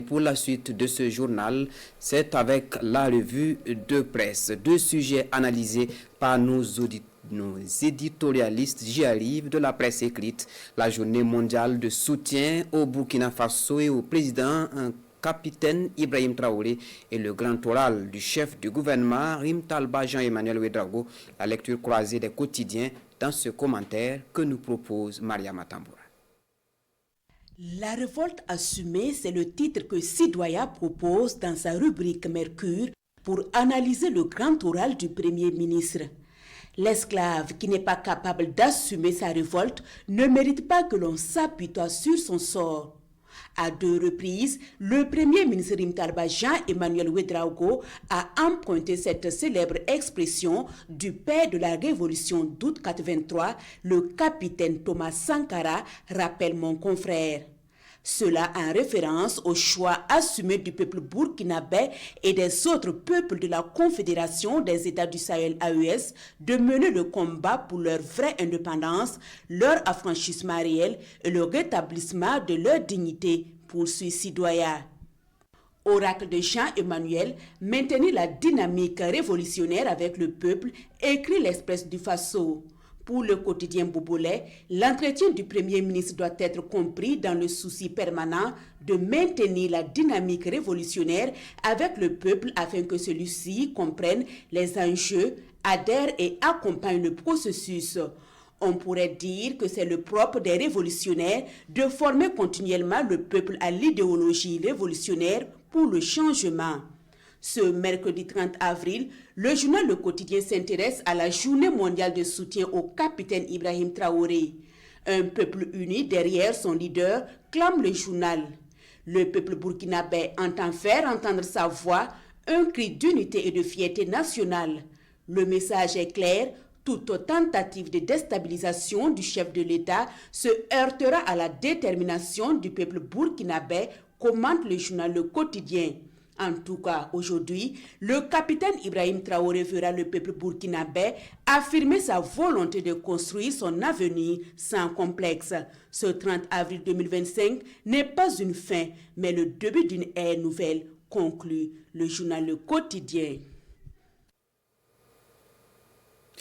Pour la suite de ce journal, c'est avec la revue de presse. Deux sujets analysés par nos éditorialistes. J'y arrive de la presse écrite. La journée mondiale de soutien au Burkina Faso et au président capitaine Ibrahim Traoré et le grand oral du chef du gouvernement Rim Talba Jean-Emmanuel Ouedraogo. La lecture croisée des quotidiens dans ce commentaire que nous propose Maria Matamboura. La révolte assumée, c'est le titre que Sidoya propose dans sa rubrique Mercure pour analyser le grand oral du Premier ministre. L'esclave qui n'est pas capable d'assumer sa révolte ne mérite pas que l'on s'appuie sur son sort. À deux reprises, le Premier ministre Rim Talba Jean-Emmanuel Ouedraogo a emprunté cette célèbre expression du père de la révolution d'août 83, le capitaine Thomas Sankara, rappelle mon confrère. Cela en référence au choix assumé du peuple burkinabé et des autres peuples de la Confédération des États du Sahel AES de mener le combat pour leur vraie indépendance, leur affranchissement réel et le rétablissement de leur dignité, poursuit Sidoya. Oracle de Jean-Emmanuel, maintenir la dynamique révolutionnaire avec le peuple, écrit l'Express du Faso. Pour le quotidien Bobolais, l'entretien du Premier ministre doit être compris dans le souci permanent de maintenir la dynamique révolutionnaire avec le peuple afin que celui-ci comprenne les enjeux, adhère et accompagne le processus. On pourrait dire que c'est le propre des révolutionnaires de former continuellement le peuple à l'idéologie révolutionnaire pour le changement. Ce mercredi 30 avril, le journal Le Quotidien s'intéresse à la journée mondiale de soutien au capitaine Ibrahim Traoré. Un peuple uni derrière son leader, clame le journal. Le peuple burkinabé entend faire entendre sa voix, un cri d'unité et de fierté nationale. Le message est clair, toute tentative de déstabilisation du chef de l'État se heurtera à la détermination du peuple burkinabé, commente le journal Le Quotidien. En tout cas, aujourd'hui, le capitaine Ibrahim Traoré verra le peuple burkinabé affirmer sa volonté de construire son avenir sans complexe. Ce 30 avril 2025 n'est pas une fin, mais le début d'une ère nouvelle, conclut le journal Le Quotidien.